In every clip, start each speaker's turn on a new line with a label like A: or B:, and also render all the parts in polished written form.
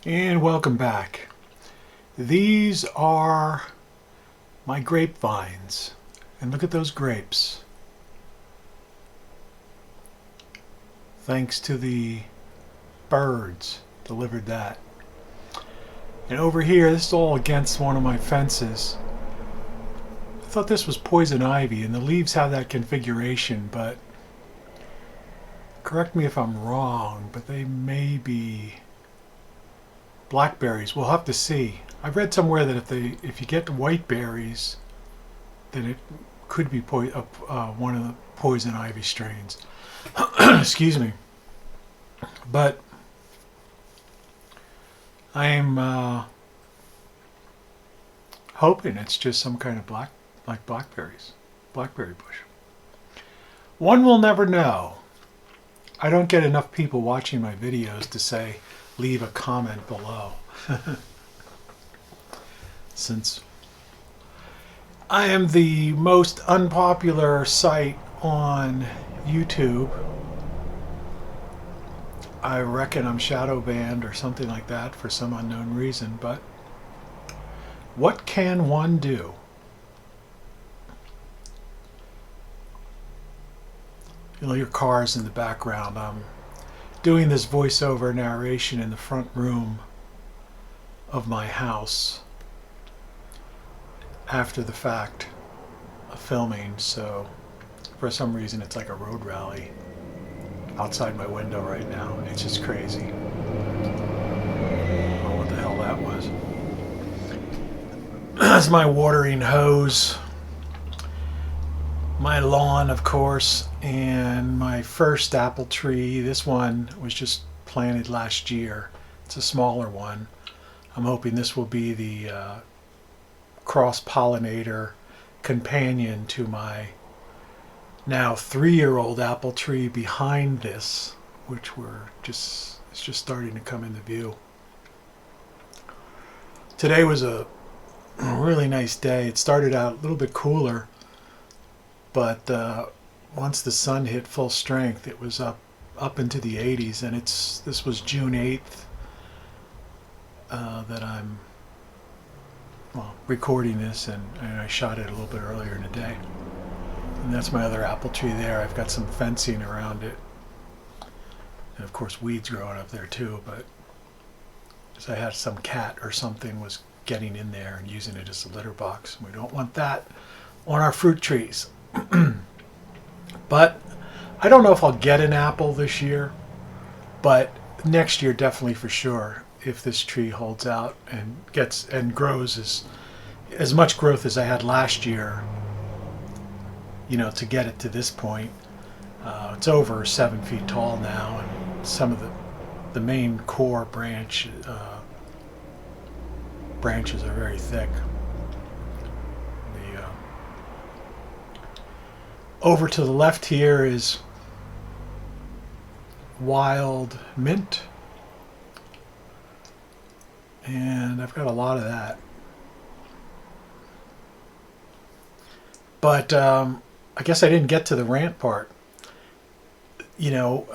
A: And welcome back. These are my grapevines. And look at those grapes. Thanks to the birds delivered that. And over here, this is all against one of my fences. I thought this was poison ivy, and the leaves have that configuration, but correct me if I'm wrong, but they may be blackberries. We'll have to see. I've read somewhere that if you get white berries, then it could be one of the poison ivy strains. Excuse me. But I'm hoping it's just some kind of blackberry bush. One will never know. I don't get enough people watching my videos to say, leave a comment below. Since I am the most unpopular site on YouTube, I reckon I'm shadow banned or something like that for some unknown reason, but what can one do? You know, your car's in the background. I'm doing this voiceover narration in the front room of my house after the fact of filming, so for some reason it's like a road rally outside my window right now. It's just crazy. I don't know what the hell that was. That's my watering hose, my lawn, of course, and my first apple tree. This one was just planted last year. It's a smaller one. I'm hoping this will be the cross-pollinator companion to my now 3-year-old apple tree behind this, which it's just starting to come into view. Today was a really nice day. It started out a little bit cooler, but once the sun hit full strength, it was up into the 80s, and this was June 8th that I'm recording this, and I shot it a little bit earlier in the day. And that's my other apple tree there. I've got some fencing around it, and of course weeds growing up there too, but because I had some cat or something was getting in there and using it as a litter box. We don't want that on our fruit trees. But I don't know if I'll get an apple this year, but next year definitely for sure, if this tree holds out and gets and grows as much growth as I had last year, you know, to get it to this point. It's over 7 feet tall now, and some of the main core branches are very thick. Over to the left here is wild mint, and I've got a lot of that. But I guess I didn't get to the rant part, you know,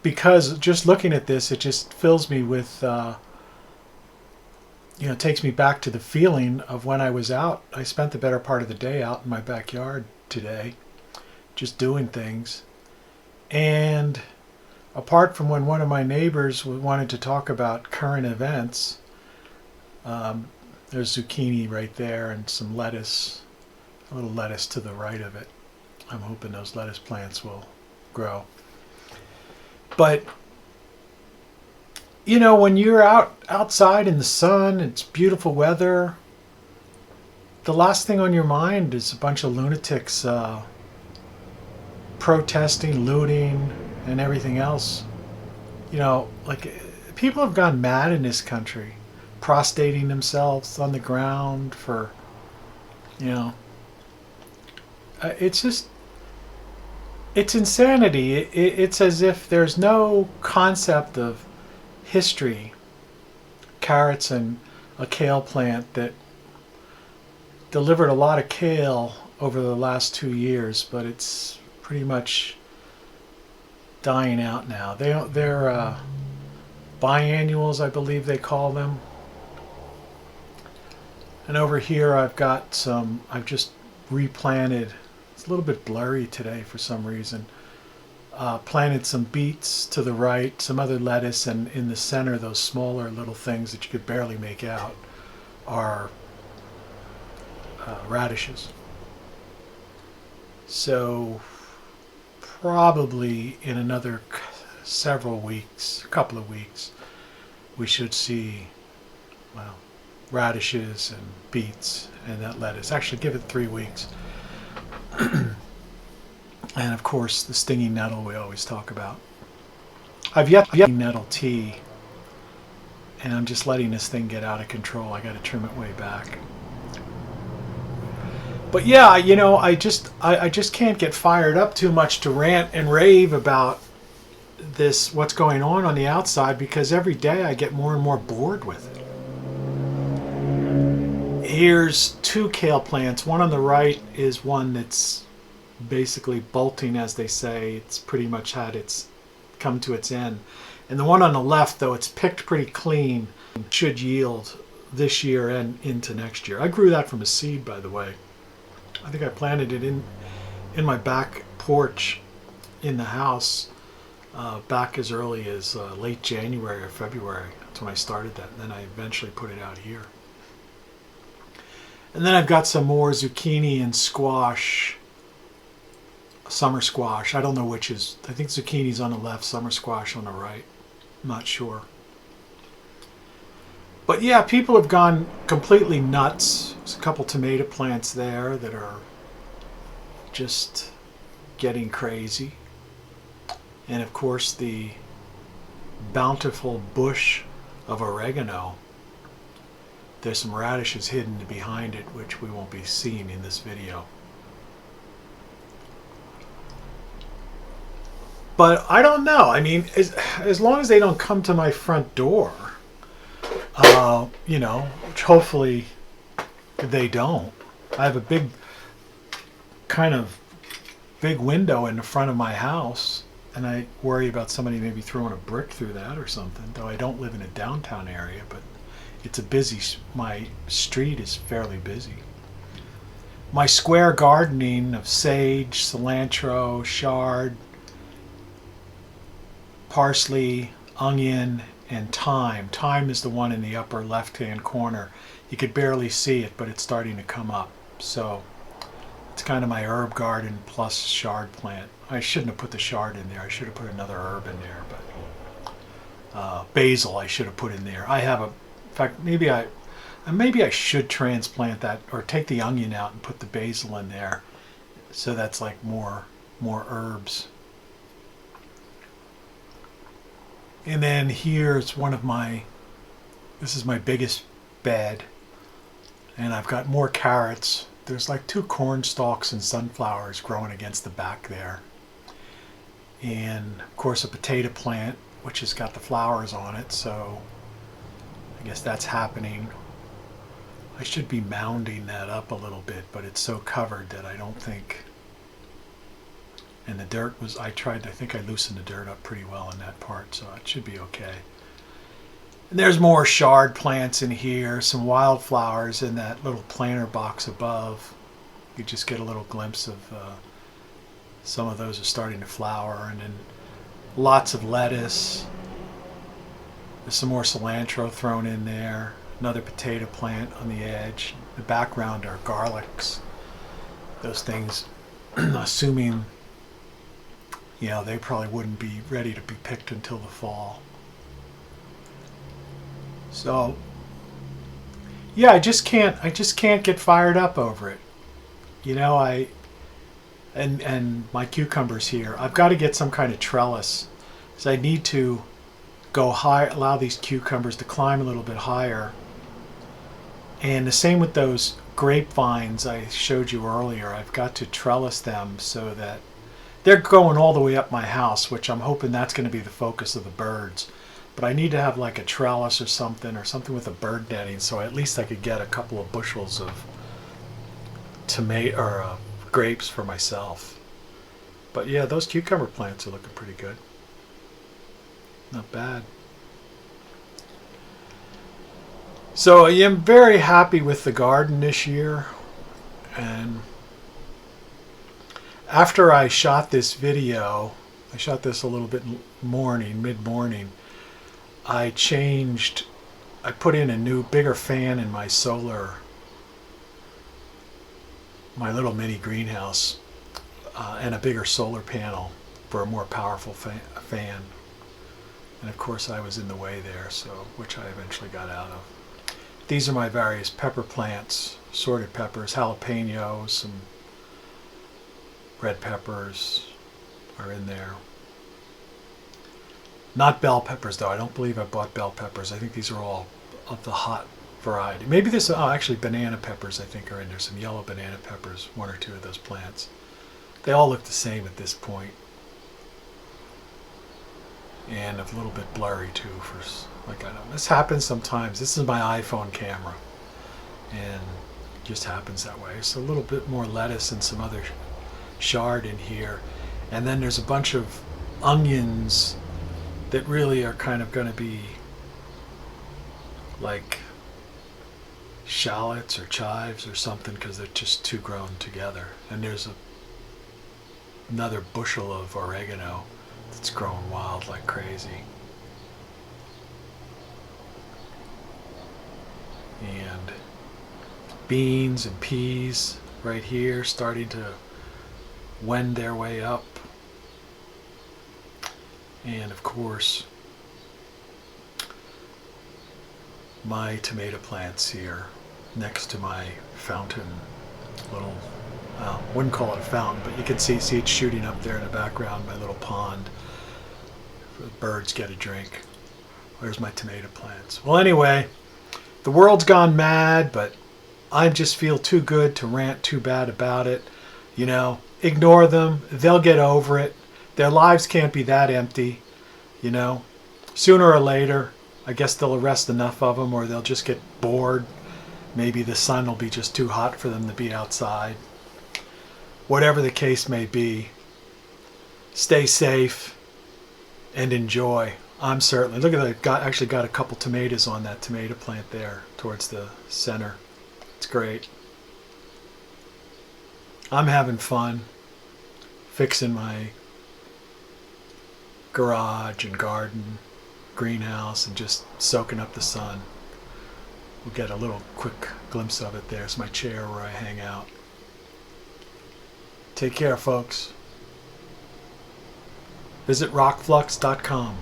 A: because just looking at this, it just fills me with, you know, takes me back to the feeling of when I was out. I spent the better part of the day out in my backyard today, just doing things. And apart from when one of my neighbors wanted to talk about current events, there's zucchini right there and some lettuce, a little lettuce to the right of it. I'm hoping those lettuce plants will grow. But you know, when you're outside in the sun, it's beautiful weather, the last thing on your mind is a bunch of lunatics protesting, looting, and everything else. You know, like, people have gone mad in this country, prostrating themselves on the ground for, you know, it's just, it's insanity. It's as if there's no concept of history. Carrots and a kale plant that delivered a lot of kale over the last 2 years, but it's pretty much dying out now. biannuals, I believe they call them. And over here I've got some, I've just replanted, it's a little bit blurry today for some reason. Planted some beets to the right, some other lettuce, and in the center, those smaller little things that you could barely make out are radishes. So probably in another several weeks, a couple of weeks, we should see, well, radishes and beets and that lettuce. Actually, give it 3 weeks. And of course, the stinging nettle we always talk about. I've yet to nettle tea, and I'm just letting this thing get out of control. I got to trim it way back. But yeah, you know, I just can't get fired up too much to rant and rave about this, what's going on the outside, because every day I get more and more bored with it. Here's 2 kale plants. One on the right is one that's basically bolting, as they say. It's pretty much had its come to its end. And the one on the left, though it's picked pretty clean, should yield this year and into next year. I grew that from a seed, by the way. I think I planted it in my back porch in the house back as early as late January or February. That's when I started that, and then I eventually put it out here. And then I've got some more zucchini and squash, summer squash. I don't know which is, I think zucchini's on the left, summer squash on the right. I'm not sure. But yeah, people have gone completely nuts. There's a couple tomato plants there that are just getting crazy. And of course the bountiful bush of oregano. There's some radishes hidden behind it, which we won't be seeing in this video. But I don't know. I mean, as long as they don't come to my front door, you know, which hopefully they don't. I have a big window in the front of my house, and I worry about somebody maybe throwing a brick through that or something, though I don't live in a downtown area, but it's a busy, my street is fairly busy. My square gardening of sage, cilantro, chard, parsley, onion, and thyme. Thyme is the one in the upper left-hand corner. You could barely see it, but it's starting to come up. So it's kind of my herb garden plus chard plant. I shouldn't have put the chard in there. I should have put another herb in there, but basil I should have put in there. I have a, in fact, maybe I should transplant that, or take the onion out and put the basil in there. So that's like more herbs. And then here's this is my biggest bed. And I've got more carrots. There's like 2 corn stalks and sunflowers growing against the back there. And of course a potato plant, which has got the flowers on it, so I guess that's happening. I should be mounding that up a little bit, but it's so covered that I don't think. And the dirt was, I think I loosened the dirt up pretty well in that part, so it should be okay. And there's more chard plants in here, some wildflowers in that little planter box above. You just get a little glimpse of some of those are starting to flower, and then lots of lettuce. There's some more cilantro thrown in there. Another potato plant on the edge. The background are garlics. Those things, assuming, you know, they probably wouldn't be ready to be picked until the fall. So yeah, I just can't get fired up over it. You know, and my cucumbers here, I've got to get some kind of trellis, because I need to go high, allow these cucumbers to climb a little bit higher. And the same with those grapevines I showed you earlier. I've got to trellis them so that they're going all the way up my house, which I'm hoping that's going to be the focus of the birds. But I need to have like a trellis or something with a bird netting, so at least I could get a couple of bushels of grapes for myself. But yeah, those cucumber plants are looking pretty good. Not bad. So I am very happy with the garden this year. And after I shot this video, I shot this a little bit mid-morning, I put in a new bigger fan in my my little mini greenhouse, and a bigger solar panel for a more powerful fan. And of course I was in the way there, which I eventually got out of. These are my various pepper plants, sorted peppers, jalapenos, some red peppers are in there. Not bell peppers though. I don't believe I bought bell peppers. I think these are all of the hot variety. Maybe actually banana peppers I think are in there. Some yellow banana peppers, one or two of those plants. They all look the same at this point. And a little bit blurry too I don't know. This happens sometimes. This is my iPhone camera. And it just happens that way. So a little bit more lettuce and some other chard in here. And then there's a bunch of onions that really are kind of going to be like shallots or chives or something, because they're just too grown together. And there's another bushel of oregano that's growing wild like crazy. And beans and peas right here starting to wend their way up. And of course my tomato plants here next to my fountain, little, wouldn't call it a fountain, but you can see it shooting up there in the background, my little pond. The birds get a drink. There's my tomato plants. Well, anyway, the world's gone mad, but I just feel too good to rant too bad about it. You know, ignore them. They'll get over it. Their lives can't be that empty, you know. Sooner or later, I guess they'll arrest enough of them, or they'll just get bored. Maybe the sun will be just too hot for them to be outside. Whatever the case may be, stay safe and enjoy. I'm certainly, look at that, actually got a couple tomatoes on that tomato plant there towards the center. It's great. I'm having fun fixing my garage and garden, greenhouse, and just soaking up the sun. We'll get a little quick glimpse of it there. It's my chair where I hang out. Take care, folks. Visit rockflux.com.